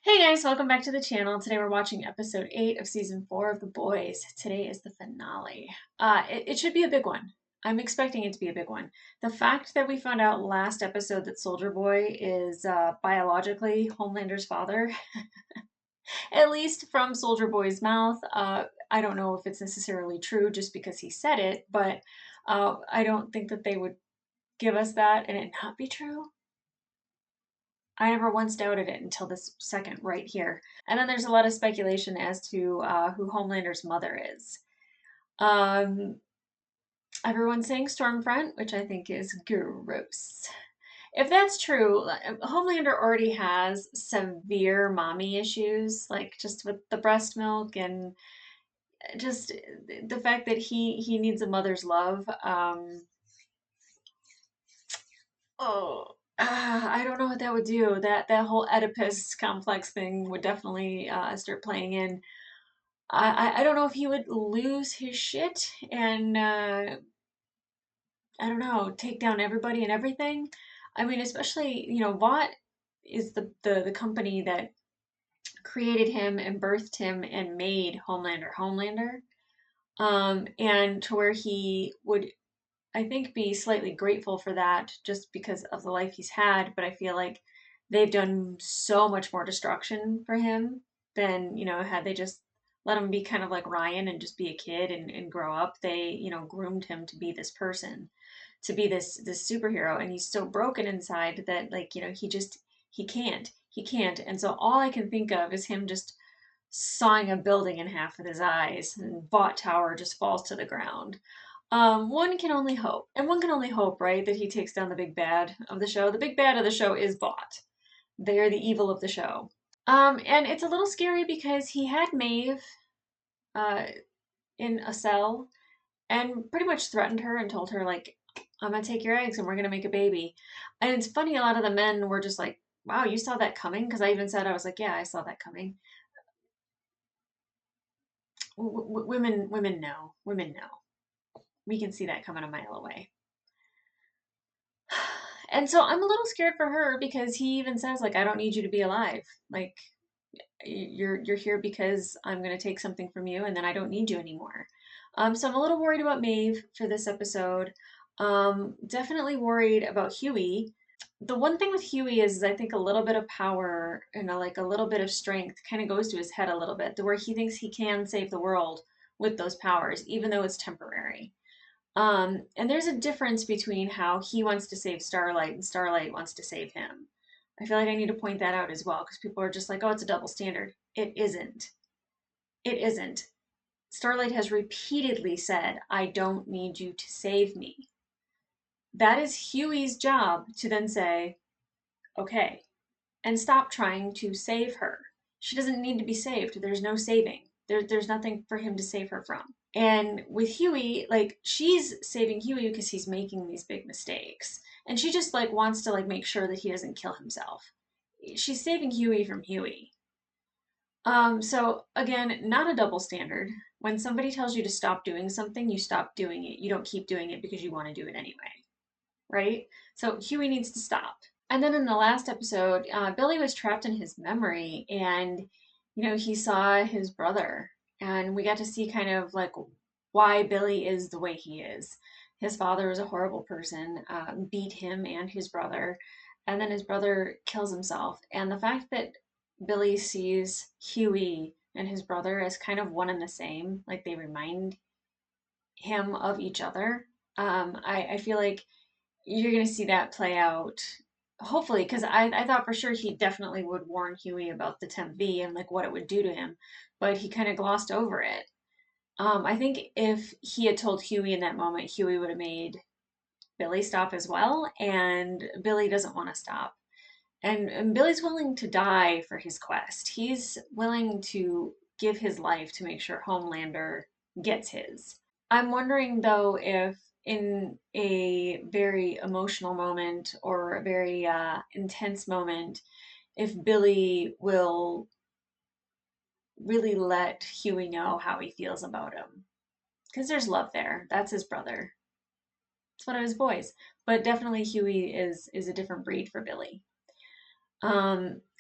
Hey guys, welcome back to the channel. Today we're watching episode 8 of season 4 of The Boys. Today is the finale. It should be a big one. I'm expecting it to be a big one. The fact that we found out last episode that Soldier Boy is biologically Homelander's father, at least from Soldier Boy's mouth, I don't know if it's necessarily true just because he said it, but I don't think that they would give us that and it not be true. I never once doubted it until this second right here. And then there's a lot of speculation as to who Homelander's mother is. Um, Everyone's saying Stormfront, which I think is gross. If that's true, Homelander already has severe mommy issues, like just with the breast milk and just the fact that he needs a mother's love. Oh, I don't know what that would do. That whole Oedipus complex thing would definitely start playing in. I don't know if he would lose his shit and I don't know, take down everybody and everything. I mean, especially, Vought is the company that created him and birthed him and made Homelander. And to where he would, I think, be slightly grateful for that just because of the life he's had, but I feel like they've done so much more destruction for him than, had they just let him be kind of like Ryan and just be a kid and grow up. They, groomed him to be this person, to be this superhero, and he's so broken inside that like, he can't. And so all I can think of is him just sawing a building in half with his eyes and Bot Tower just falls to the ground. One can only hope, and one can only hope, right, that he takes down the big bad of the show. The big bad of the show is Bot. They're the evil of the show. And it's a little scary because he had Maeve uh, in a cell and pretty much threatened her and told her, like, I'm gonna take your eggs and we're gonna make a baby. And it's funny, a lot of the men were just like, wow, you saw that coming? Because I even said, I was like, yeah, I saw that coming. Women know. Women know. We can see that coming a mile away. And so I'm a little scared for her because he even says, like, I don't need you to be alive. Like, you're here because I'm gonna take something from you and then I don't need you anymore. So I'm a little worried about Maeve for this episode. Definitely worried about Hughie. The one thing with Hughie is I think a little bit of power and like a little bit of strength kind of goes to his head a little bit, to where he thinks he can save the world with those powers, even though it's temporary. And there's a difference between how he wants to save Starlight and Starlight wants to save him. I feel like I need to point that out as well because people are just like, oh, it's a double standard. It isn't. It isn't. Starlight has repeatedly said, I don't need you to save me. That is Huey's job to then say, okay, and stop trying to save her. She doesn't need to be saved. There's no saving. There's nothing for him to save her from. And with Huey, like she's saving Huey because he's making these big mistakes. And she just like wants to like make sure that he doesn't kill himself. She's saving Huey from Huey. So again, not a double standard. When somebody tells you to stop doing something, you stop doing it. You don't keep doing it because you want to do it anyway, right? So Huey needs to stop. And then in the last episode, Billy was trapped in his memory and, he saw his brother. And we got to see kind of like why Billy is the way he is. His father was a horrible person, beat him and his brother. And then his brother kills himself. And the fact that Billy sees Huey and his brother as kind of one and the same, like they remind him of each other, I feel like you're going to see that play out hopefully because I thought for sure he definitely would warn Huey about the temp V and like what it would do to him, but he kind of glossed over it. I think if he had told Huey in that moment, Huey would have made Billy stop as well, and Billy doesn't want to stop. And Billy's willing to die for his quest. He's willing to give his life to make sure Homelander gets his. I'm wondering though if in a very emotional moment or a very intense moment, if Billy will really let Huey know how he feels about him. Because there's love there. That's his brother. It's one of his boys. But definitely Huey is a different breed for Billy.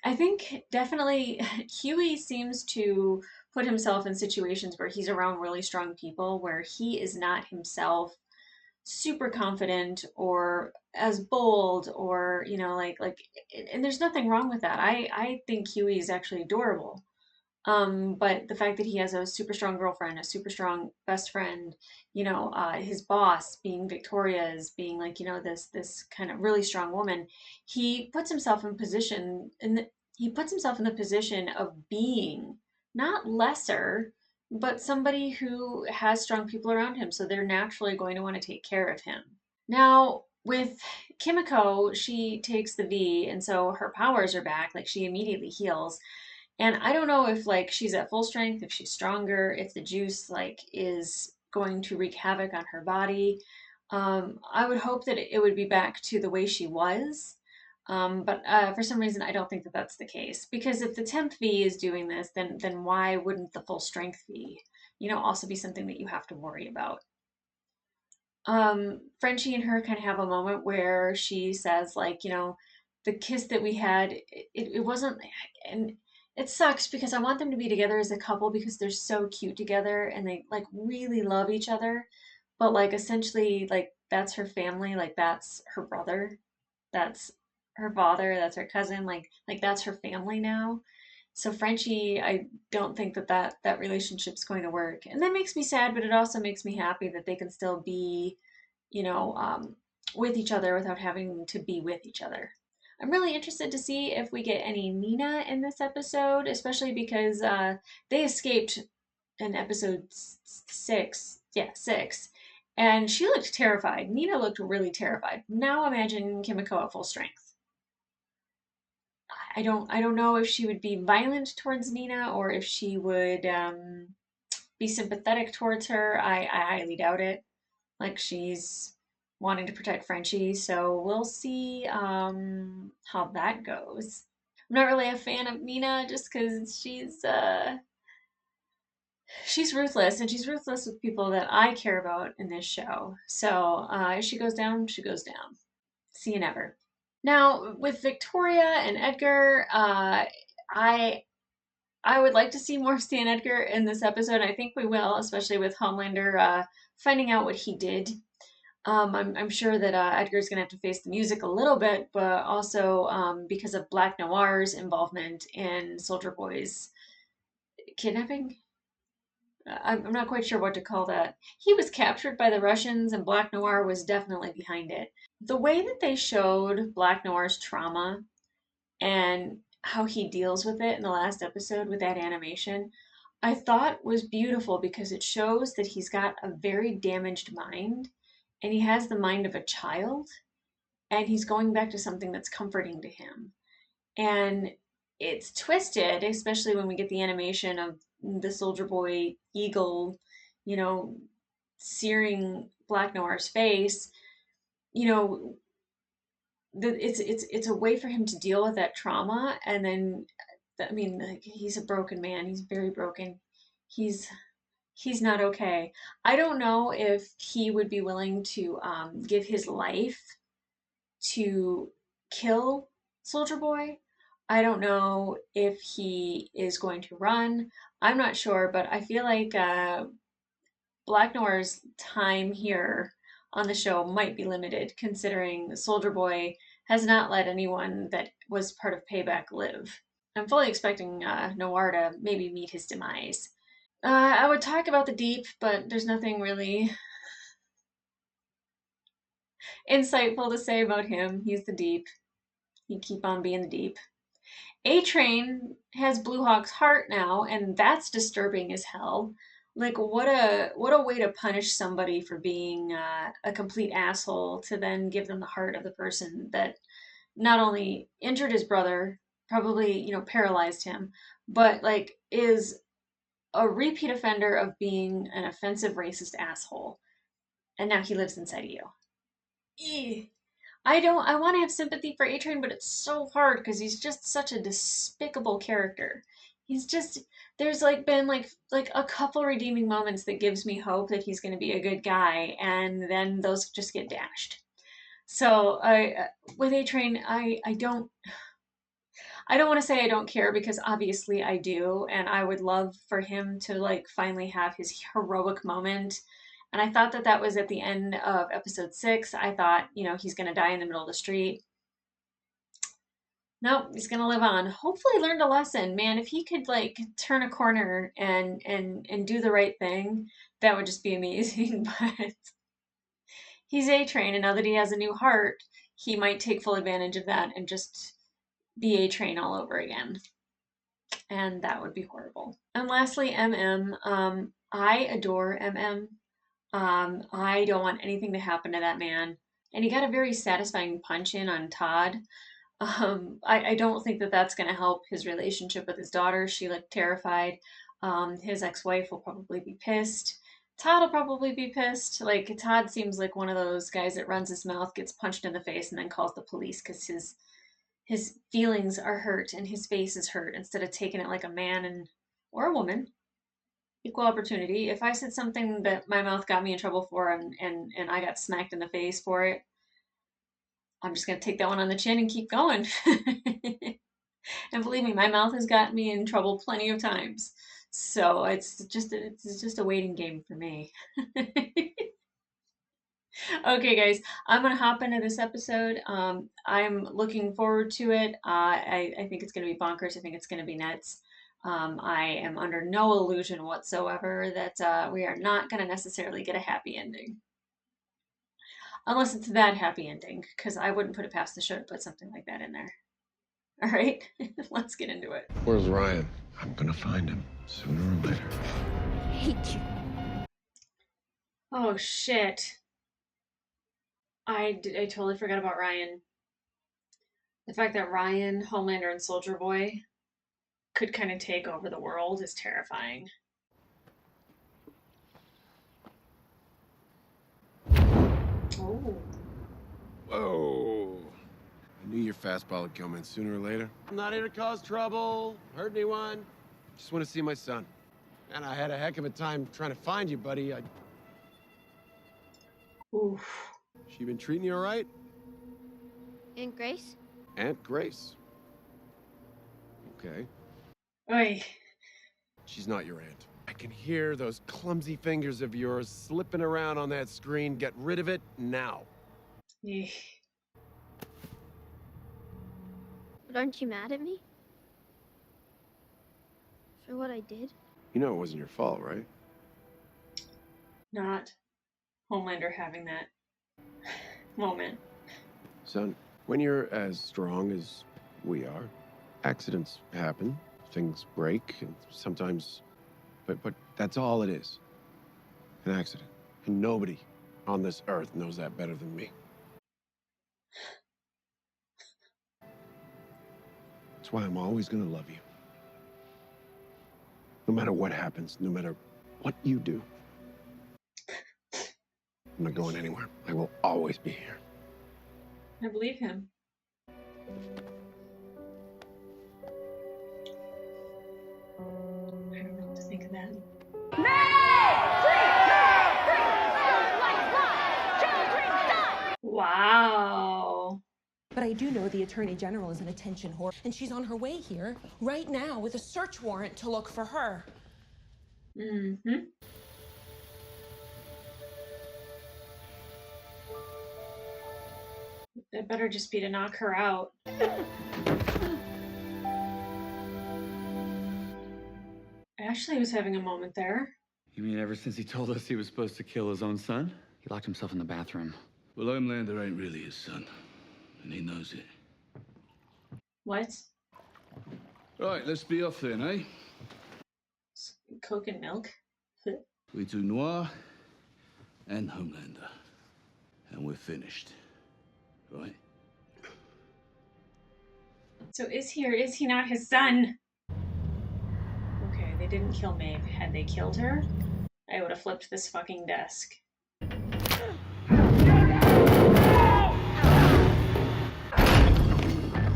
I think definitely Huey seems to put himself in situations where he's around really strong people where he is not himself super confident or as bold or and there's nothing wrong with that. I think Huey is actually adorable. But the fact that he has a super strong girlfriend, a super strong best friend, his boss being Victoria's, being like, this kind of really strong woman, he puts himself in position in the, he puts himself in the position of being not lesser, but somebody who has strong people around him, so they're naturally going to want to take care of him. Now, with Kimiko, she takes the V, and so her powers are back. Like she immediately heals, and I don't know if like she's at full strength, if she's stronger, if the juice like is going to wreak havoc on her body. I would hope that it would be back to the way she was. But for some reason, I don't think that that's the case. Because if the temp V is doing this, then why wouldn't the full strength V, also be something that you have to worry about? Frenchie and her kind of have a moment where she says, like, the kiss that we had, it wasn't, and it sucks because I want them to be together as a couple because they're so cute together and they like really love each other. But like essentially, like that's her family, like that's her brother, that's her father, that's her cousin, like that's her family now. So Frenchie, I don't think that relationship's going to work, and that makes me sad. But it also makes me happy that they can still be, you know, um, with each other without having to be with each other. I'm really interested to see if we get any Nina in this episode, especially because they escaped in episode six. Yeah, six. And she looked terrified. Nina looked really terrified. Now imagine Kimiko at full strength. I don't know if she would be violent towards Nina or if she would be sympathetic towards her. I highly doubt it. Like she's wanting to protect Frenchie, so we'll see how that goes. I'm not really a fan of Nina just because she's ruthless and she's ruthless with people that I care about in this show. So if she goes down, she goes down. See you never. Now with Victoria and Edgar, I I would like to see more Stan Edgar in this episode. I think we will, especially with Homelander finding out what he did. I'm sure that Edgar's going to have to face the music a little bit, but also because of Black Noir's involvement in Soldier Boy's kidnapping. I'm not quite sure what to call that. He was captured by the Russians, and Black Noir was definitely behind it. The way that they showed Black Noir's trauma and how he deals with it in the last episode with that animation, I thought was beautiful because it shows that he's got a very damaged mind and he has the mind of a child and he's going back to something that's comforting to him. And it's twisted, especially when we get the animation of the Soldier Boy eagle, you know, searing Black Noir's face. You know, it's a way for him to deal with that trauma, and then I mean, like, he's a broken man. He's very broken. He's he's not okay. I don't know if he would be willing to give his life to kill Soldier Boy. I don't know if he is going to run. I'm not sure, but I feel like Black Noir's time here on the show might be limited, considering Soldier Boy has not let anyone that was part of Payback live. I'm fully expecting Noir to maybe meet his demise. I would talk about the Deep, but there's nothing really insightful to say about him. He's the Deep. He keep on being the Deep. A Train has Blue Hawk's heart now, and that's disturbing as hell. Like what a way to punish somebody for being a complete asshole to then give them the heart of the person that not only injured his brother, probably paralyzed him, but like is a repeat offender of being an offensive racist asshole, and now he lives inside of you. Eeh. I want to have sympathy for A-Train, but it's so hard because he's just such a despicable character. He's just there's like been like a couple redeeming moments that gives me hope that he's going to be a good guy, and then those just get dashed. So I with A-Train, I don't. I don't want to say I don't care because obviously I do, and I would love for him to like finally have his heroic moment. And I thought that that was at the end of episode 6. I thought, he's gonna die in the middle of the street. Nope, he's gonna live on. Hopefully, learned a lesson, man. If he could like turn a corner and do the right thing, that would just be amazing. But he's A-Train, and now that he has a new heart, he might take full advantage of that and just be A-Train all over again. And that would be horrible. And lastly, MM. I adore MM. I don't want anything to happen to that man. And he got a very satisfying punch in on Todd. I don't think that that's going to help his relationship with his daughter. She looked terrified. His ex-wife will probably be pissed. Todd will probably be pissed. Like Todd seems like one of those guys that runs his mouth, gets punched in the face, and then calls the police because his feelings are hurt and his face is hurt instead of taking it like a man and or a woman. Equal opportunity. If I said something that my mouth got me in trouble for and I got smacked in the face for it, I'm just gonna take that one on the chin and keep going. And believe me, my mouth has gotten me in trouble plenty of times. So it's just a waiting game for me. Okay, guys, I'm gonna hop into this episode. I'm looking forward to it. I think it's gonna be bonkers. I think it's gonna be nuts. I am under no illusion whatsoever that we are not gonna necessarily get a happy ending, unless it's that happy ending, because I wouldn't put it past the show to put something like that in there. All right, let's get into it. Where's Ryan? I'm gonna find him sooner or later. I hate you. Oh shit. I totally forgot about Ryan. The fact that Ryan, Homelander, and Soldier Boy could kind of take over the world is terrifying. Oh. Whoa. I knew your fastball would come in sooner or later. I'm not here to cause trouble, hurt anyone. Just want to see my son. And I had a heck of a time trying to find you, buddy. Oof. She been treating you all right? Aunt Grace? Aunt Grace. Okay. Oy. She's not your aunt. I can hear those clumsy fingers of yours slipping around on that screen. Get rid of it now. Eh. But aren't you mad at me? For what I did? You know it wasn't your fault, right? Not Homelander having that moment. Son, when you're as strong as we are, accidents happen, things break, and sometimes, but that's all it is. An accident. And nobody on this earth knows that better than me. That's why I'm always gonna love you. No matter what happens, no matter what you do. I'm not going anywhere. I will always be here. I believe him. I don't know what to think of that. Wow. But I do know the Attorney General is an attention whore, and she's on her way here right now with a search warrant to look for her. Mm-hmm. It better just be to knock her out. Ashley was having a moment there. You mean ever since he told us he was supposed to kill his own son? He locked himself in the bathroom. Well, Homelander ain't really his son, and he knows it. What? Right, let's be off then, eh? Coke and milk? We do Noir and Homelander, and we're finished, right? So is he or is he not his son? Okay, they didn't kill Maeve. Had they killed her, I would have flipped this fucking desk.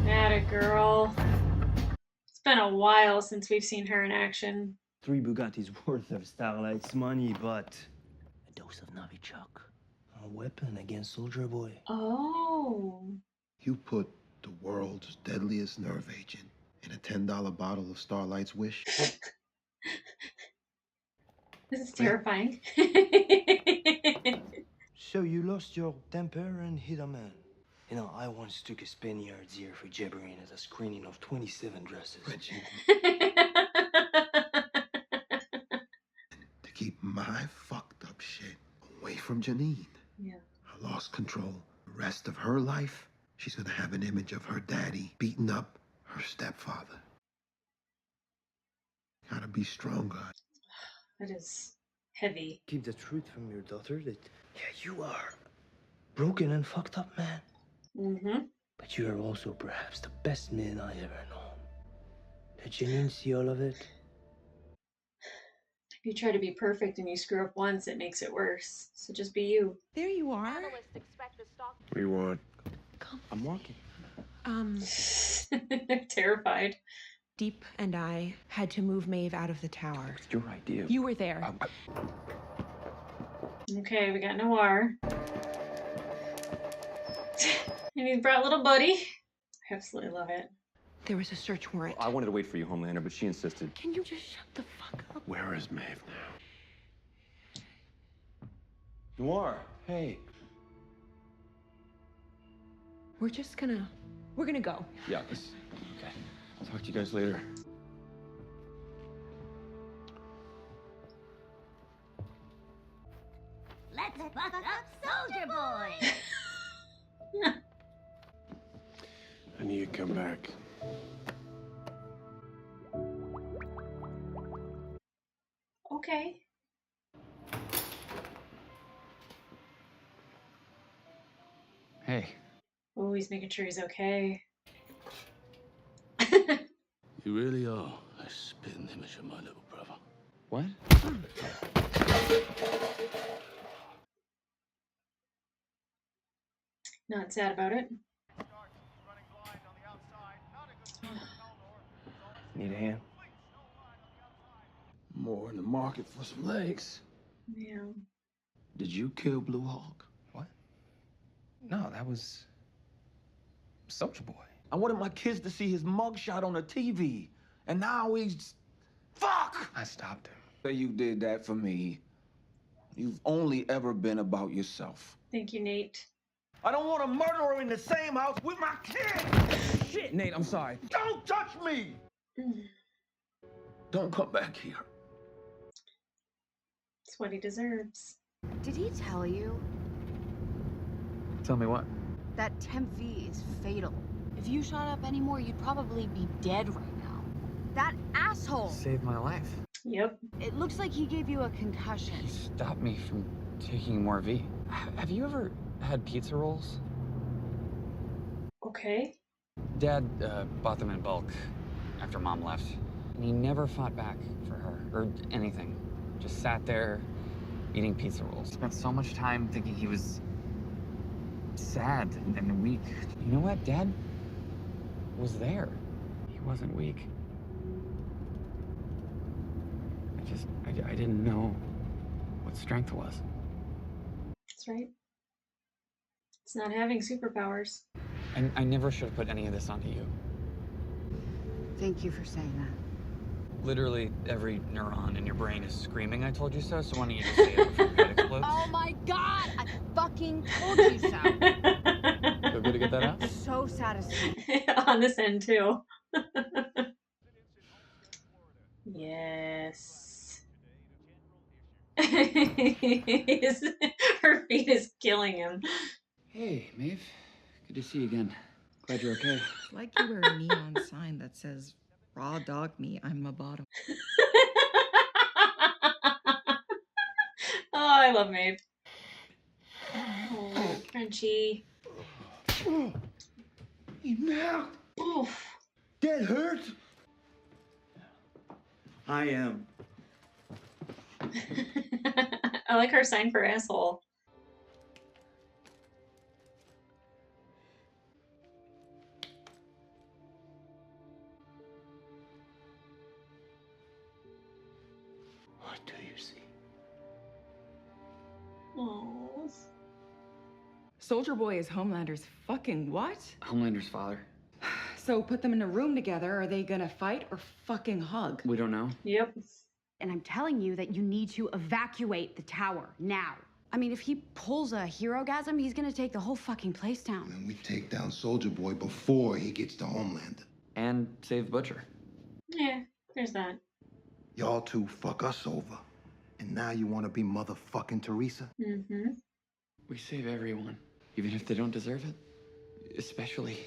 Atta girl. It's been a while since we've seen her in action. 3 Bugattis worth of Starlight's money, but a dose of Novichok. A weapon against Soldier Boy. Oh. You put the world's deadliest nerve agent and a $10 bottle of Starlight's Wish. This is terrifying. So you lost your temper and hit a man. You know, I once took a Spaniard's ear for jabbering at a screening of 27 dresses. Frenchie, to keep my fucked up shit away from Janine. Yeah. I lost control. The rest of her life, she's gonna have an image of her daddy beating up her stepfather. Gotta be stronger. That is heavy. Keep the truth from your daughter that, yeah, you are broken and fucked up, man. Mm-hmm. But you are also perhaps the best man I ever known. Did Janine see all of it? If you try to be perfect and you screw up once, it makes it worse. So just be you. There you are. What do you want? I'm walking. Terrified. Deep and I had to move Maeve out of the tower. It's your idea. You were there. Okay, we got Noir. And he's brought little buddy. I absolutely love it. There was a search warrant. I wanted to wait for you, Homelander, but she insisted. Can you just shut the fuck up? Where is Maeve now? Noir, hey. We're gonna go. Yeah, okay. I'll talk to you guys later. Let's fuck up Soldier Boy! I need you to come back. Okay. Hey. Oh, he's making sure he's okay. You really are a spitting image of my little brother. What? Not sad about it. Need a hand? More in the market for some legs. Yeah. Did you kill Blue Hawk? What? No, that was Soldier Boy. I wanted my kids to see his mugshot on the TV, and now he's... Fuck! I stopped him. Say you did that for me. You've only ever been about yourself. Thank you, Nate. I don't want a murderer in the same house with my kids! Shit, Nate, I'm sorry. Don't touch me! Don't come back here. It's what he deserves. Did he tell you Tell me what? that Temp V is fatal? If you shot up anymore, you'd probably be dead right now. That asshole! Saved my life. Yep. It looks like he gave you a concussion. He stopped me from taking more V. Have you ever had pizza rolls? Okay. Dad bought them in bulk after Mom left. And he never fought back for her or anything. Just sat there eating pizza rolls. Spent so much time thinking he was sad and weak. You know what? Dad was there. He wasn't weak. I didn't know what strength was. That's right. It's not having superpowers. And I never should have put any of this onto you. Thank you for saying that. Literally every neuron in your brain is screaming, I told you so, so why don't you just say it before your head explodes? Oh my god! I fucking told you so! Feel good to get that out? So satisfying. On this end, too. Yes. Her feet is killing him. Hey, Maeve. Good to see you again. Glad you're okay. It's like you wear a neon sign that says, raw dog meat, I'm a bottom. Oh, I love Maeve. Oh, Frenchie. Now, Oof. that hurt? I am. I like her sign for asshole. What do you see? Oh. Soldier Boy is Homelander's fucking what? Homelander's father. So put them in a room together. Are they gonna fight or fucking hug? We don't know. Yep. And I'm telling you that you need to evacuate the tower now. I mean, if he pulls a hero-gasm, he's gonna take the whole fucking place down. And we take down Soldier Boy before he gets to Homelander. And save Butcher. Yeah, there's that. Y'all two fuck us over. And now you want to be motherfucking Teresa? Mm-hmm. We save everyone, even if they don't deserve it. Especially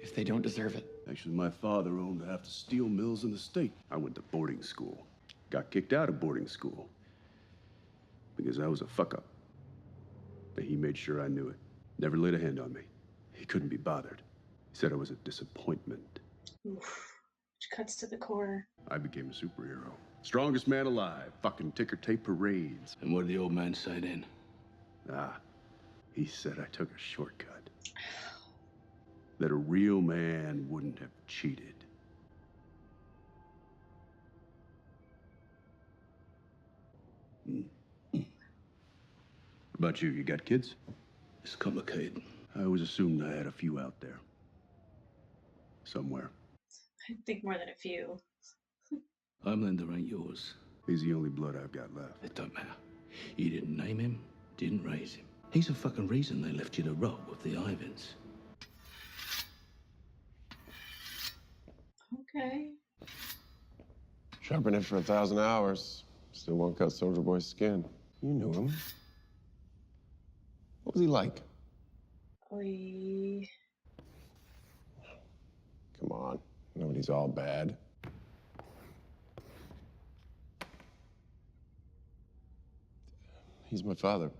if they don't deserve it. Actually, my father owned half the steel mills in the state. I went to boarding school. Got kicked out of boarding school because I was a fuck-up. And he made sure I knew it. Never laid a hand on me. He couldn't be bothered. He said I was a disappointment. Oof. Which cuts to the core. I became a superhero. Strongest man alive. Fucking ticker tape parades. And what did the old man say then? Ah, he said I took a shortcut. That a real man wouldn't have cheated. What about you? You got kids? It's complicated. I always assumed I had a few out there. Somewhere. I think more than a few. Homelander ain't yours. He's the only blood I've got left. It don't matter. You didn't name him, didn't raise him. He's the fucking reason they left you to rot with the Ivans. Okay. Sharpen it for 1,000 hours. Still won't cut Soldier Boy's skin. You knew him. What was he like? Oy. Come on. Nobody's all bad. He's my father.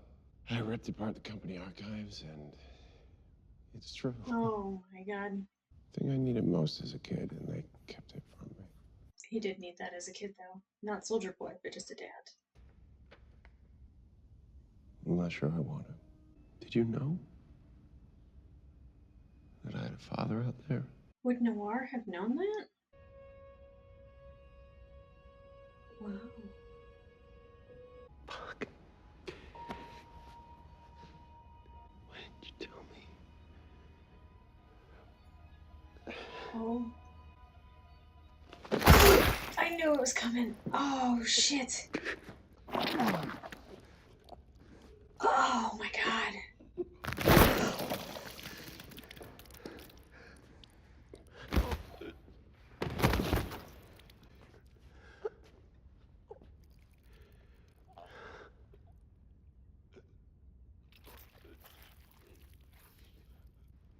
I ripped apart the company archives, and it's true. Oh my god. Thing I needed most as a kid, and they kept it from me. He did need that as a kid, though. Not Soldier Boy, but just a dad. I'm not sure I want it. Did you know that I had a father out there? Would Noir have known that? Wow. Fuck. Why didn't you tell me? Oh. I knew it was coming. Oh, shit. Oh, my God.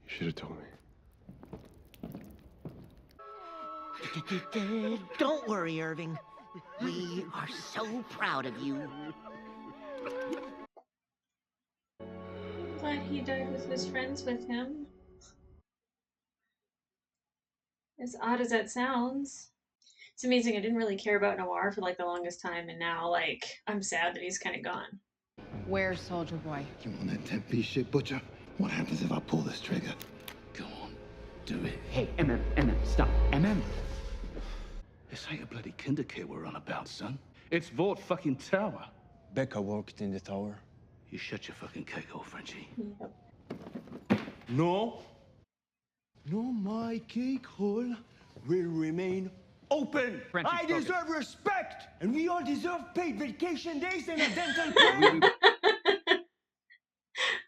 You should have told me. Don't worry, Irving. We are so proud of you. Glad he died with his friends with him. As odd as that sounds. It's amazing. I didn't really care about Noir for like the longest time, and now like I'm sad that he's kind of gone. Where's Soldier Boy? You want that 10-piece shit, Butcher? What happens if I pull this trigger? Go on, do it. Hey, stop. This ain't a bloody kinderkid we're on about, son. It's Vault fucking Tower. Becca worked in the tower. You shut your fucking cake hole, Frenchie. Yep. No. No, my cake hole will remain open. Frenchie, I focus. deserve respect, and we all deserve paid vacation days and a dental plan.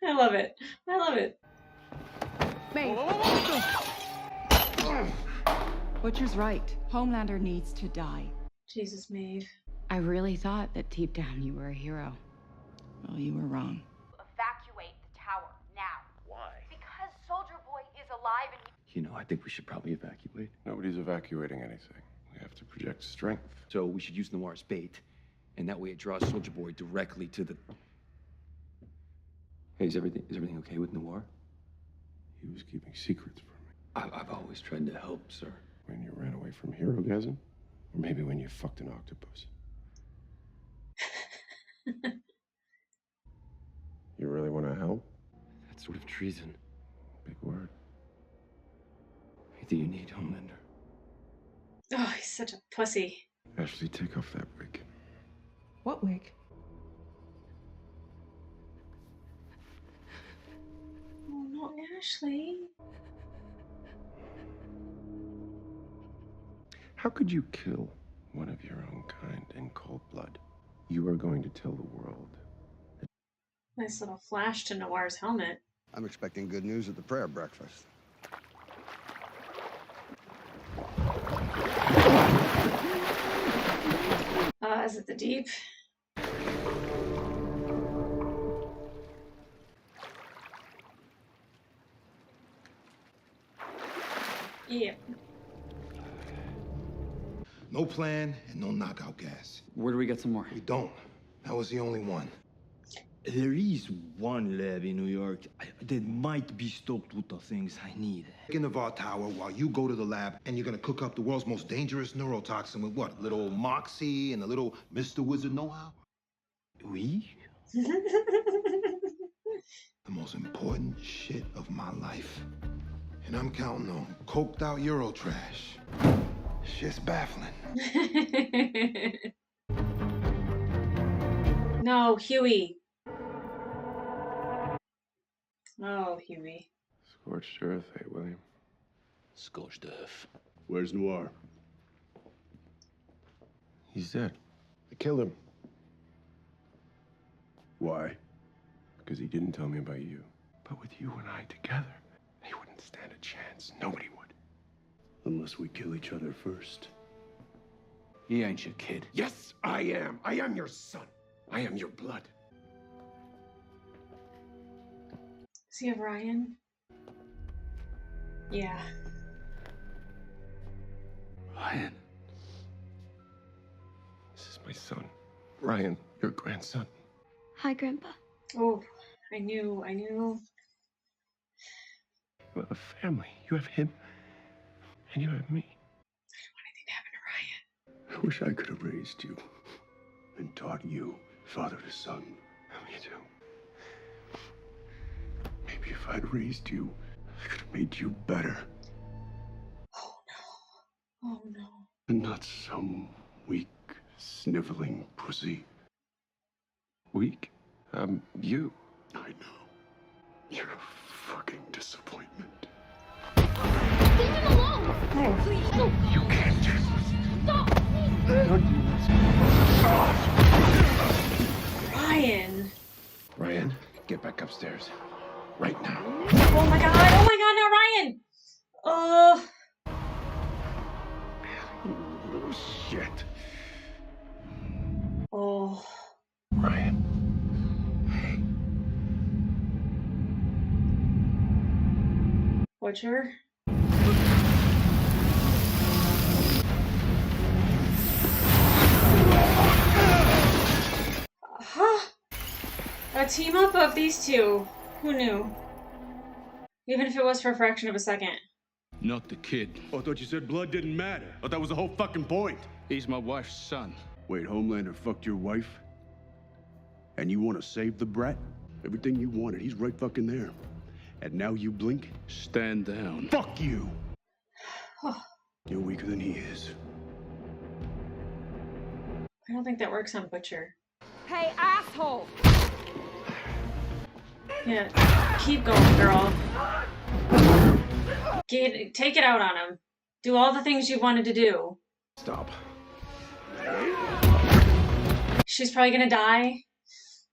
I love it. I love it. Butcher's right. Homelander needs to die. Jesus, Maeve. I really thought that deep down you were a hero. Well, you were wrong. Evacuate the tower now. Why? Because Soldier Boy is alive and You know, I think we should probably evacuate. Nobody's evacuating anything. We have to project strength. So we should use Noir's bait, and that way it draws Soldier Boy directly to the... Hey, is everything okay with Noir? He was keeping secrets from me. I've always tried to help, sir. When you ran away from Herogasm? Or maybe when you fucked an octopus? You really want to help? That's sort of treason. Big word. Do you need Homelander? Oh, he's such a pussy. Ashley, take off that wig. What wig? Oh, not Ashley. How could you kill one of your own kind in cold blood? You are going to tell the world. Nice little flash to Noir's helmet. I'm expecting good news at the prayer breakfast. Is it the deep? Yeah. No plan and no knockout gas. Where do we get some more? We don't. That was the only one. There is one lab in New York that might be stocked with the things I need. In the VAR tower while you go to the lab and you're gonna cook up the world's most dangerous neurotoxin with what? Little Moxie and a little Mr. Wizard know-how? Oui? The most important shit of my life. And I'm counting on coked out Euro trash. Shit's baffling. No, Hughie. Oh, Hughie. Scorched earth, eh, William? Scorched earth. Where's Noir? He's dead. I killed him. Why? Because he didn't tell me about you. But with you and I together, they wouldn't stand a chance. Nobody would. Unless we kill each other first. He ain't your kid. Yes, I am. I am your son. I am your blood. Does he have Ryan? Yeah. Ryan. This is my son. Ryan, your grandson. Hi, Grandpa. Oh, I knew. You have a family. You have him, and you have me. I don't want anything to happen to Ryan. I wish I could have raised you and taught you father to son. Me too. Maybe if I'd raised you, I could have made you better. Oh no. Oh no. And not some weak, sniveling pussy. Weak? You. I know. You're a fucking disappointment. Leave him alone! Please, no. You can't do this. Stop! Don't do this. Ryan. Ryan, get back upstairs. Right now. Oh my god. Oh my god, not Ryan. Oh. Little shit. Oh. Ryan. Butcher. Huh? A team up of these two. Who knew? Even if it was for a fraction of a second. Not the kid. Oh, I thought you said blood didn't matter. I thought that was the whole fucking point. He's my wife's son. Wait, Homelander fucked your wife? And you want to save the brat? Everything you wanted, he's right fucking there. And now you blink? Stand down. Fuck you! You're weaker than he is. I don't think that works on Butcher. Hey, asshole! Yeah, keep going, girl. Take it out on him. Do all the things you wanted to do. Stop. She's probably gonna die,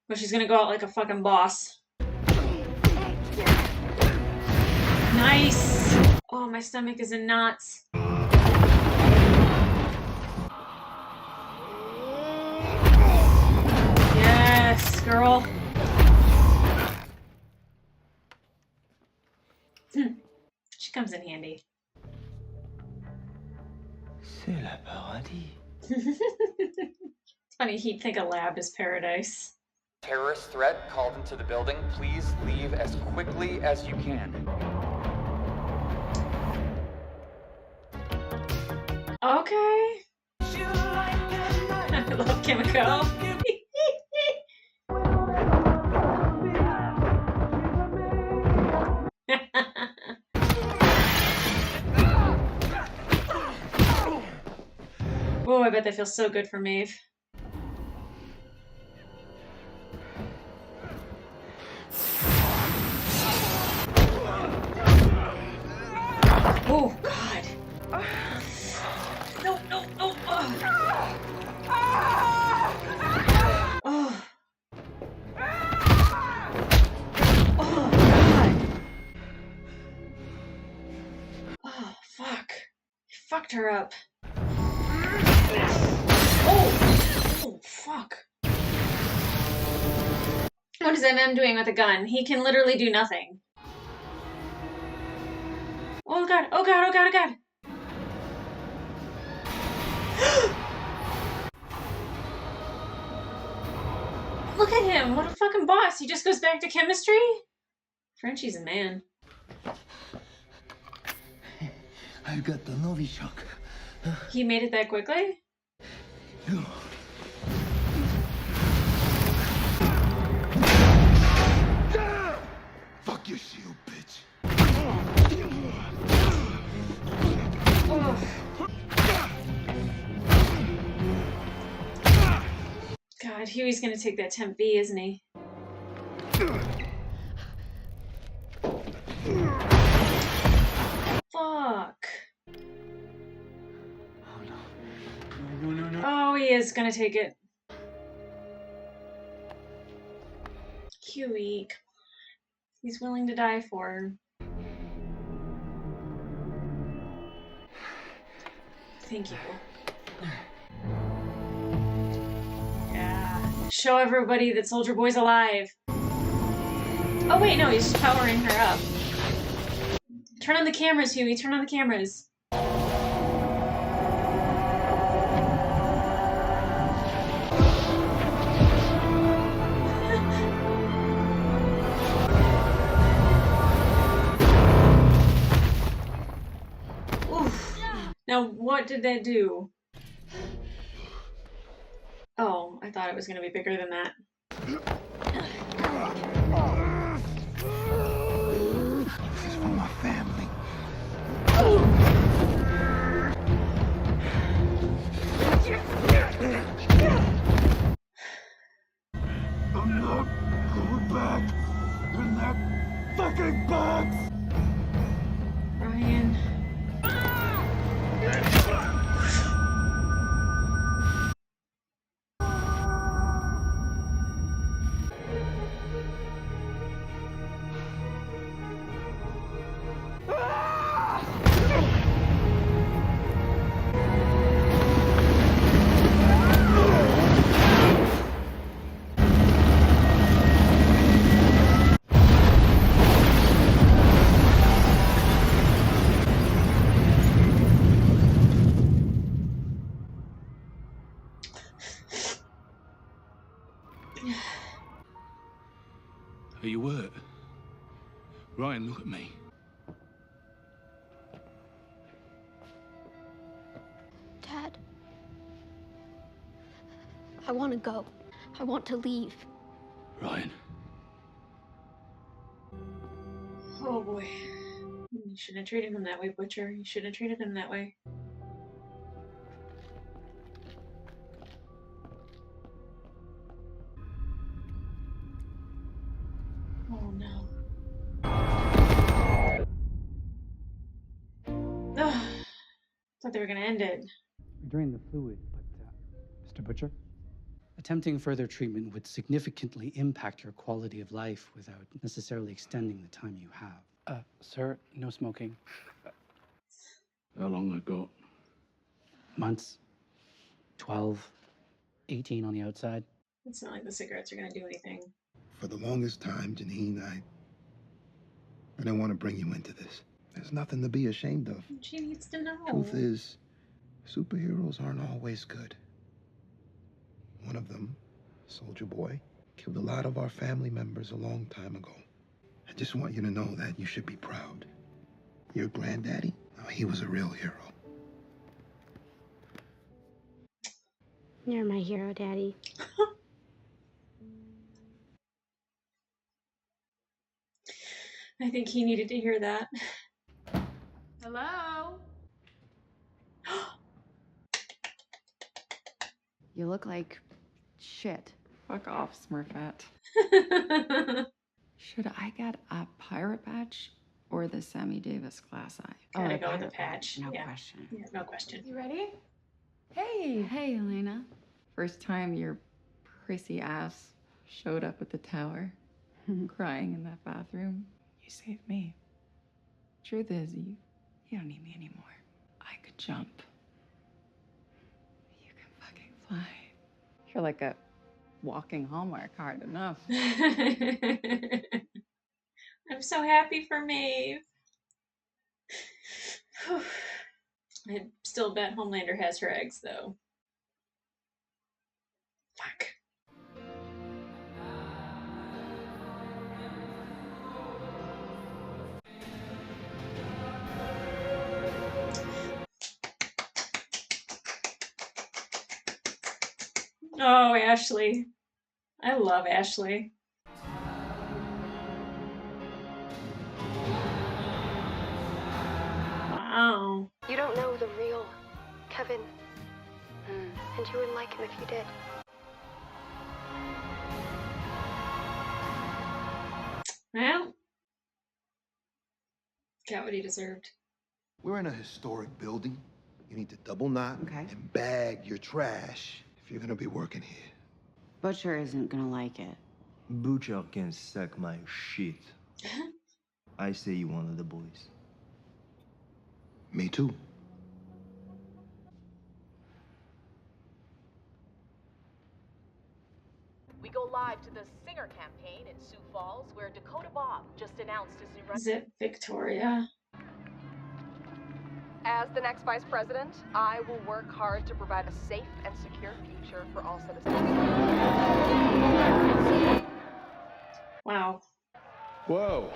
but she's gonna go out like a fucking boss. Nice! Oh, my stomach is in knots. Yes, girl. She comes in handy. C'est la paradis. It's funny, he'd think a lab is paradise. Terrorist threat called into the building. Please leave as quickly as you can. Okay. I love Kimiko. Oh, I bet that feels so good for Maeve. Oh, God. No. her up. Oh, fuck. What is MM doing with a gun? He can literally do nothing. Oh god, oh god, oh god, oh god. Look at him, what a fucking boss. He just goes back to chemistry? Frenchie's a man. I've got the Novichok. He made it that quickly? Fuck your shield, bitch. God, Hughie's gonna take that temp B, isn't he? Fuck. No. Oh, he is gonna take it. Hughie, come on. He's willing to die for her. Thank you. Yeah. Show everybody that Soldier Boy's alive. Oh wait, no, he's just powering her up. Turn on the cameras, Hughie. Turn on the cameras. Oof. Now, what did that do? Oh, I thought it was going to be bigger than that. This is for my family. I'm not going back in that fucking box! Ryan. Are you hurt? Ryan, look at me. Dad. I want to go. I want to leave. Ryan. Oh boy. You shouldn't have treated him that way, Butcher. You shouldn't have treated him that way. Oh no. Ugh. Thought they were gonna end it. Drain the fluid, but Mr. Butcher? Attempting further treatment would significantly impact your quality of life without necessarily extending the time you have. Sir, no smoking. How long I got? Months. 12, 18 on the outside. It's not like the cigarettes are gonna do anything. For the longest time, Janine, I didn't want to bring you into this. There's nothing to be ashamed of. She needs to know. Truth is, superheroes aren't always good. One of them, Soldier Boy, killed a lot of our family members a long time ago. I just want you to know that you should be proud. Your granddaddy, oh, he was a real hero. You're my hero, Daddy. I think he needed to hear that. Hello? You look like shit. Fuck off, Smurfette. Should I get a pirate patch or the Sammy Davis glass eye? Gotta go with the patch. No Yeah. question. Yeah, no question. You ready? Hey. Hey, Elena. First time your prissy ass showed up at the tower, crying in that bathroom. You saved me. Truth is, you don't need me anymore. I could jump for like a walking Hallmark card enough. I'm so happy for Maeve. I still bet Homelander has her eggs, though. Fuck. Oh, Ashley. I love Ashley. Wow. You don't know the real Kevin. And you wouldn't like him if you did. Well, got what he deserved. We're in a historic building. You need to double knot and bag your trash if you're gonna be working here. Butcher isn't gonna like it. Butcher can suck my shit. I say you one of the boys. Me too. We go live to the Singer campaign in Sioux Falls, where Dakota Bob just announced his new Is it Victoria? As the next vice president, I will work hard to provide a safe and secure future for all citizens. Wow. Whoa.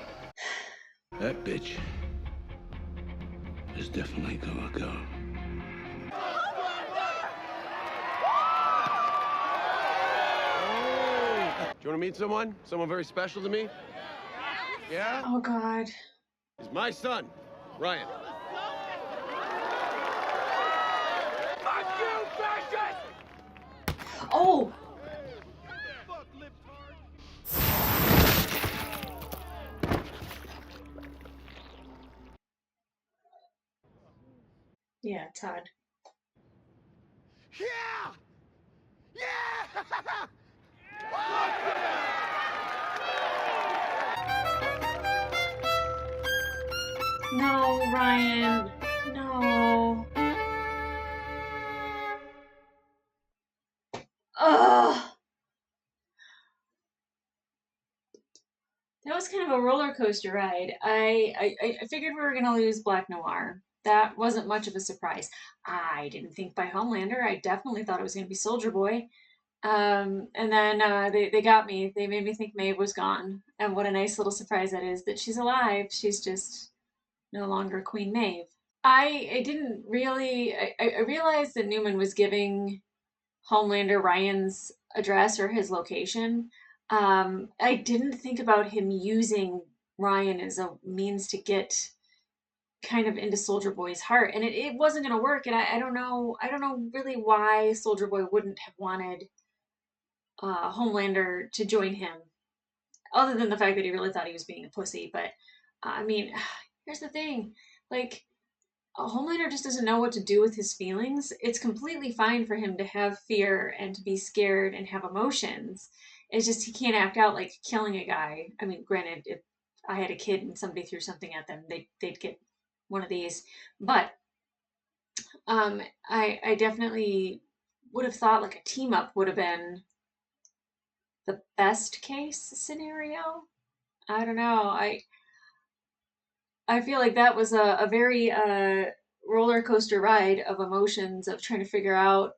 That bitch is definitely gonna go. Do you want to meet someone? Someone very special to me? Yeah? Oh, God. He's my son, Ryan. Fuck you, fascist! Oh! Yeah, Todd. Yeah! Yeah! No, Ryan. No. Ugh. That was kind of a roller coaster ride. I figured we were gonna lose Black Noir. That wasn't much of a surprise. I didn't think by Homelander. I definitely thought it was gonna be Soldier Boy. And then they got me. They made me think Maeve was gone. And what a nice little surprise that is, that she's alive. She's just no longer Queen Maeve. I didn't really. I realized that Newman was giving Homelander Ryan's address or his location. I didn't think about him using Ryan as a means to get kind of into Soldier Boy's heart, and it wasn't going to work. And I don't know. I don't know really why Soldier Boy wouldn't have wanted Homelander to join him, other than the fact that he really thought he was being a pussy. But I mean, here's the thing: like, Homelander just doesn't know what to do with his feelings. It's completely fine for him to have fear and to be scared and have emotions. It's just he can't act out like killing a guy. I mean, granted, if I had a kid and somebody threw something at them, they'd get one of these. But I definitely would have thought like a team up would have been the best case scenario. I don't know. I feel like that was a very roller coaster ride of emotions, of trying to figure out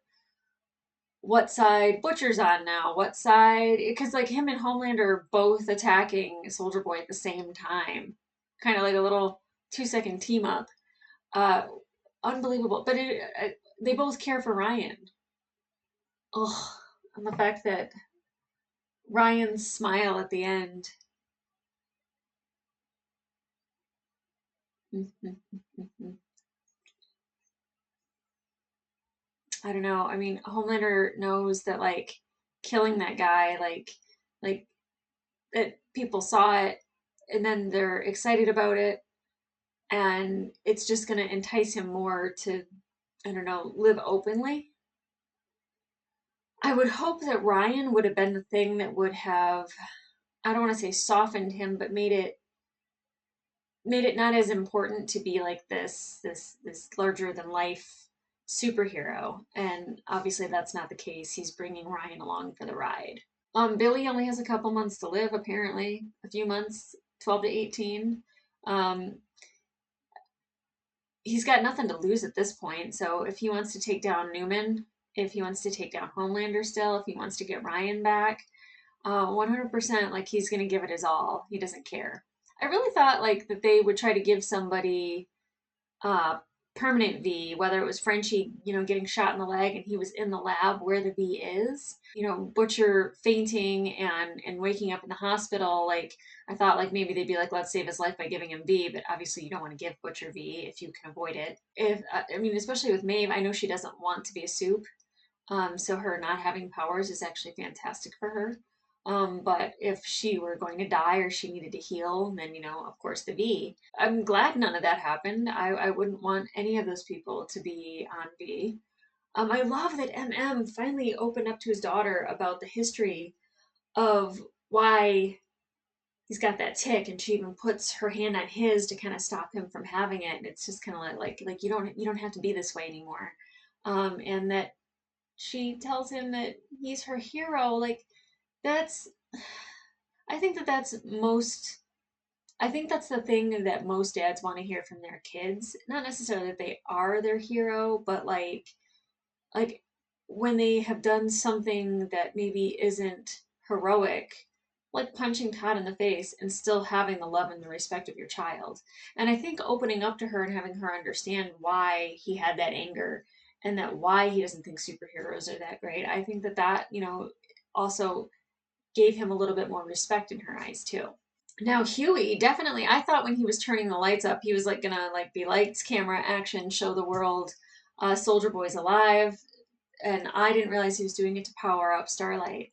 what side Butcher's on now, what side, because like him and Homelander are both attacking Soldier Boy at the same time, kind of like a little 2-second team up. Unbelievable, but they both care for Ryan. Ugh, and the fact that Ryan's smile at the end. I don't know. I mean, Homelander knows that like killing that guy, like that people saw it and then they're excited about it, and it's just gonna entice him more to, I don't know, live openly. I would hope that Ryan would have been the thing that would have, I don't want to say softened him, but made it not as important to be like this larger than life superhero. And obviously that's not the case. He's bringing Ryan along for the ride. Billy only has a couple months to live, apparently. A few months, 12 to 18. Um, he's got nothing to lose at this point. So if he wants to take down Newman, if he wants to take down Homelander still, if he wants to get Ryan back, 100% like he's going to give it his all. He doesn't care. I really thought like that they would try to give somebody permanent V, whether it was Frenchie, getting shot in the leg and he was in the lab where the V is, Butcher fainting and waking up in the hospital. Like, I thought like maybe they'd be like, let's save his life by giving him V, but obviously you don't want to give Butcher V if you can avoid it. Especially with Maeve, I know she doesn't want to be a soup. So her not having powers is actually fantastic for her. But if she were going to die or she needed to heal, then, of course, the V. I'm glad none of that happened. I wouldn't want any of those people to be on V. I love that MM finally opened up to his daughter about the history of why he's got that tick, and she even puts her hand on his to kind of stop him from having it. And it's just kind of like you don't have to be this way anymore. And that she tells him that he's her hero. Like, that's, I think that's the thing that most dads want to hear from their kids. Not necessarily that they are their hero, but like when they have done something that maybe isn't heroic, like punching Todd in the face and still having the love and the respect of your child. And I think opening up to her and having her understand why he had that anger and that why he doesn't think superheroes are that great, I think that also gave him a little bit more respect in her eyes too. Now Hughie, definitely, I thought when he was turning the lights up, he was like gonna like be lights, camera, action, show the world, Soldier Boy's alive, and I didn't realize he was doing it to power up Starlight.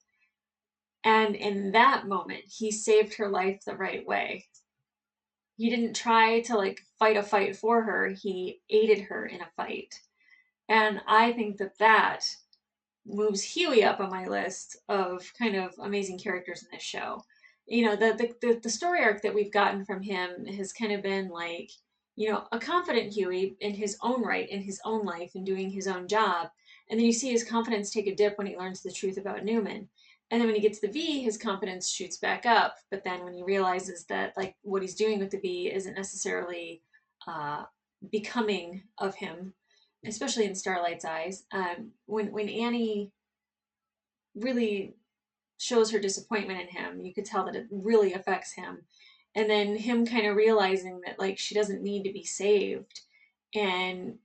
And in that moment, he saved her life the right way. He didn't try to like fight a fight for her. He aided her in a fight. And I think that moves Hughie up on my list of kind of amazing characters in this show. The story arc that we've gotten from him has kind of been like, a confident Hughie in his own right, in his own life, and doing his own job. And then you see his confidence take a dip when he learns the truth about Newman. And then when he gets the V, his confidence shoots back up. But then when he realizes that like what he's doing with the V isn't necessarily becoming of him, especially in Starlight's eyes, when Annie really shows her disappointment in him, you could tell that it really affects him. And then him kind of realizing that like she doesn't need to be saved. And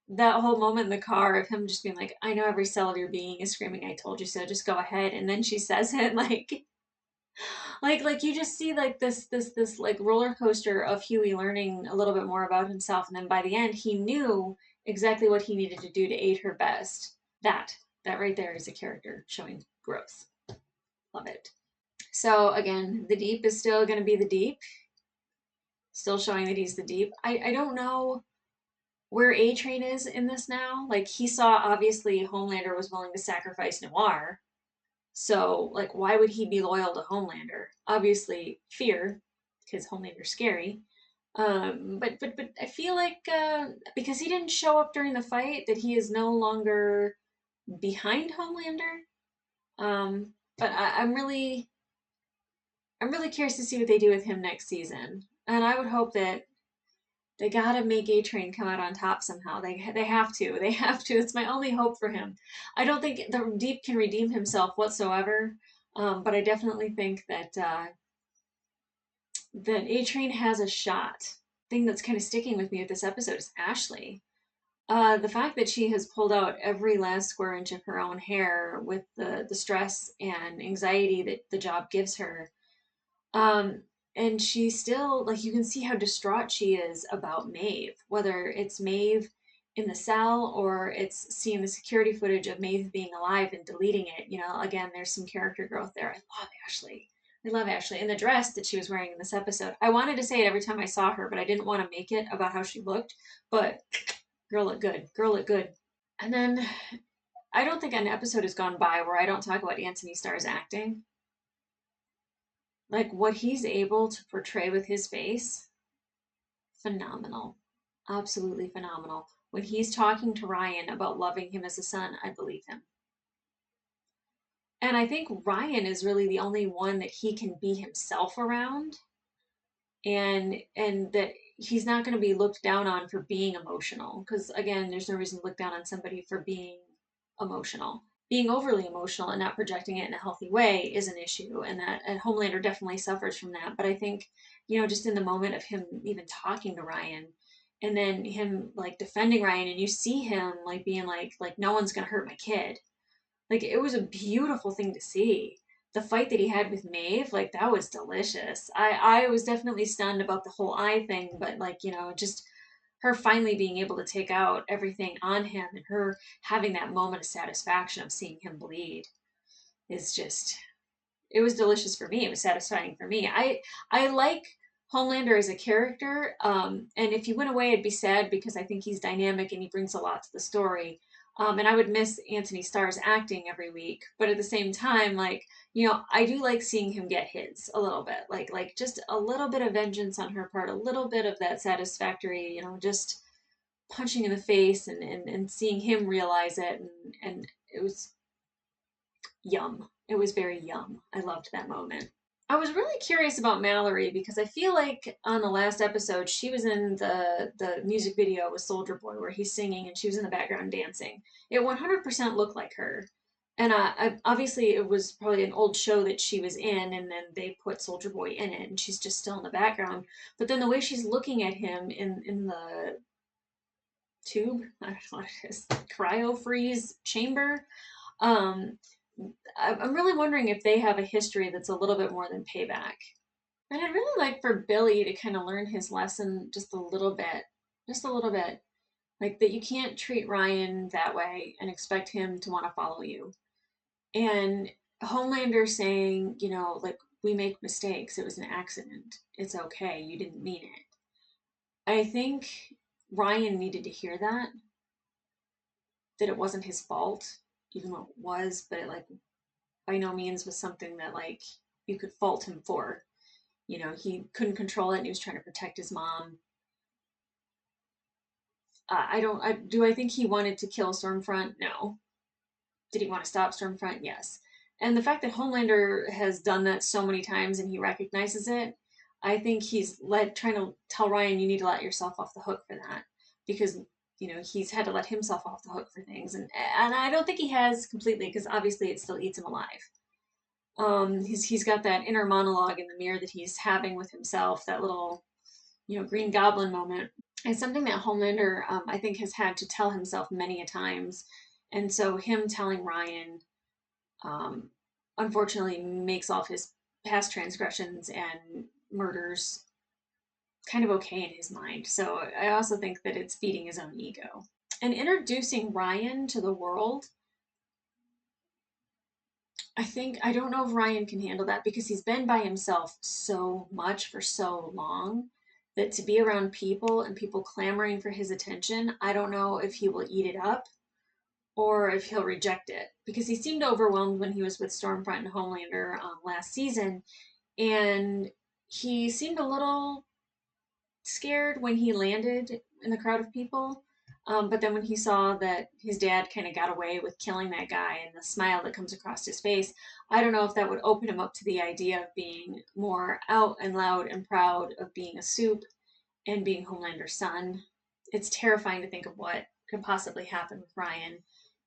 that whole moment in the car of him just being like, I know every cell of your being is screaming, I told you so, just go ahead. And then she says it like you just see like this like roller coaster of Hughie learning a little bit more about himself. And then by the end, he knew exactly what he needed to do to aid her best. That right there is a character showing growth. Love it. So again, the Deep is still going to be the Deep. Still showing that he's the Deep. I don't know where A-Train is in this now. Like, he saw, obviously, Homelander was willing to sacrifice Noir. So, like, why would he be loyal to Homelander? Obviously, fear, because Homelander's scary. But I feel like because he didn't show up during the fight, that he is no longer behind Homelander. But I'm really curious to see what they do with him next season. And I would hope that they gotta make A-Train come out on top somehow. They have to. They have to. It's my only hope for him. I don't think the Deep can redeem himself whatsoever, but I definitely think that A-Train has a shot. Thing that's kind of sticking with me with this episode is Ashley. The fact that she has pulled out every last square inch of her own hair with the stress and anxiety that the job gives her. And she still, like, you can see how distraught she is about Maeve, whether it's Maeve in the cell or it's seeing the security footage of Maeve being alive and deleting it. Again, there's some character growth there. I love Ashley. And the dress that she was wearing in this episode. I wanted to say it every time I saw her, but I didn't want to make it about how she looked. But girl looked good. And then I don't think an episode has gone by where I don't talk about Anthony Starr's acting. Like, what he's able to portray with his face, phenomenal. Absolutely phenomenal. When he's talking to Ryan about loving him as a son, I believe him. And I think Ryan is really the only one that he can be himself around, and that he's not going to be looked down on for being emotional, because again, there's no reason to look down on somebody for being emotional. Being overly emotional and not projecting it in a healthy way is an issue, and Homelander definitely suffers from that. But I think, just in the moment of him even talking to Ryan, and then him like defending Ryan, and you see him like being like no one's gonna hurt my kid. Like, it was a beautiful thing to see. The fight that he had with Maeve, like, that was delicious. I was definitely stunned about the whole eye thing, but like, just her finally being able to take out everything on him, and her having that moment of satisfaction of seeing him bleed is just, it was delicious for me. It was satisfying for me. I like Homelander as a character, and if he went away, I'd be sad because I think he's dynamic and he brings a lot to the story. And I would miss Anthony Starr's acting every week, but at the same time, like, I do like seeing him get his a little bit, like just a little bit of vengeance on her part, a little bit of that satisfactory, just punching in the face, and seeing him realize it, and it was yum. It was very yum. I loved that moment. I was really curious about Mallory because I feel like on the last episode she was in the music video with Soldier Boy where he's singing and she was in the background dancing. It 100% looked like her. And obviously it was probably an old show that she was in, and then they put Soldier Boy in it and she's just still in the background. But then the way she's looking at him in the tube, I don't know what it is, cryo freeze chamber, um, I'm really wondering if they have a history that's a little bit more than payback. And I'd really like for Billy to kind of learn his lesson just a little bit. Just a little bit. Like that you can't treat Ryan that way and expect him to want to follow you. And Homelander saying, like, we make mistakes. It was an accident. It's okay. You didn't mean it. I think Ryan needed to hear that it wasn't his fault, even though it was, but it like by no means was something that like you could fault him for. He couldn't control it and he was trying to protect his mom. Do I think he wanted to kill Stormfront? No. Did he want to stop Stormfront? Yes. And the fact that Homelander has done that so many times and he recognizes it, I think he's trying to tell Ryan, you need to let yourself off the hook for that, because he's had to let himself off the hook for things, and I don't think he has completely, because obviously it still eats him alive. He's got that inner monologue in the mirror that he's having with himself, that little, Green Goblin moment. It's something that Homelander, I think, has had to tell himself many a times, and so him telling Ryan, unfortunately, makes all of his past transgressions and murders kind of okay in his mind. So I also think that it's feeding his own ego. And introducing Ryan to the world, I don't know if Ryan can handle that, because he's been by himself so much for so long that to be around people and people clamoring for his attention, I don't know if he will eat it up or if he'll reject it, because he seemed overwhelmed when he was with Stormfront and Homelander last season, and he seemed a little scared when he landed in the crowd of people. But then when he saw that his dad kind of got away with killing that guy and the smile that comes across his face, I don't know if that would open him up to the idea of being more out and loud and proud of being a soup and being Homelander's son. It's terrifying to think of what could possibly happen with Ryan,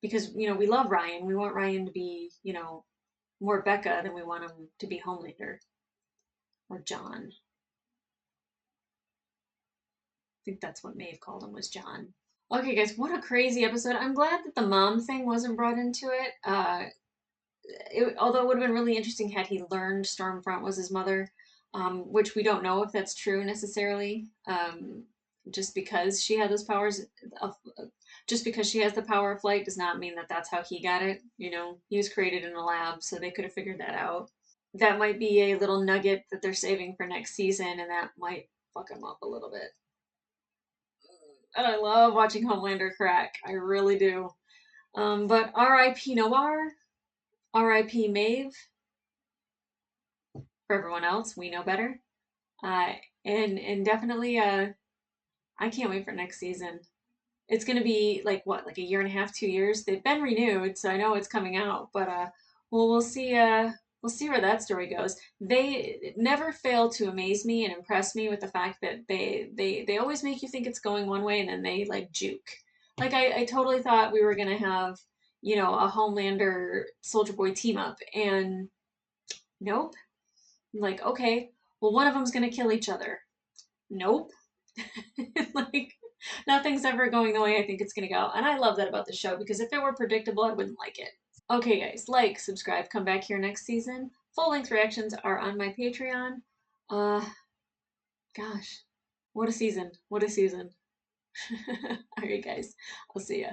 because, we love Ryan. We want Ryan to be, more Becca than we want him to be Homelander or John. I think that's what Maeve called him, was John. Okay, guys, what a crazy episode. I'm glad that the mom thing wasn't brought into it. Although it would have been really interesting had he learned Stormfront was his mother, which we don't know if that's true necessarily. Just because she had those powers, just because she has the power of flight does not mean that that's how he got it. He was created in a lab, so they could have figured that out. That might be a little nugget that they're saving for next season, and that might fuck him up a little bit. And I love watching Homelander crack. I really do. But R.I.P. Noir, R.I.P. Maeve. For everyone else, we know better. And definitely, I can't wait for next season. it's going to be like what, like a year and a half, 2 years. They've been renewed, so I know it's coming out. But well, we'll see where that story goes. They never fail to amaze me and impress me with the fact that they always make you think it's going one way and then they like juke. Like I totally thought we were gonna have, a Homelander Soldier Boy team up, and nope. Like, okay, well, one of them's gonna kill each other. Nope. Like, nothing's ever going the way I think it's gonna go. And I love that about the show, because if it were predictable, I wouldn't like it. Okay, guys, like, subscribe, come back here next season. Full length reactions are on my Patreon. Uh, gosh, what a season. What a season. All right, guys, I'll see ya.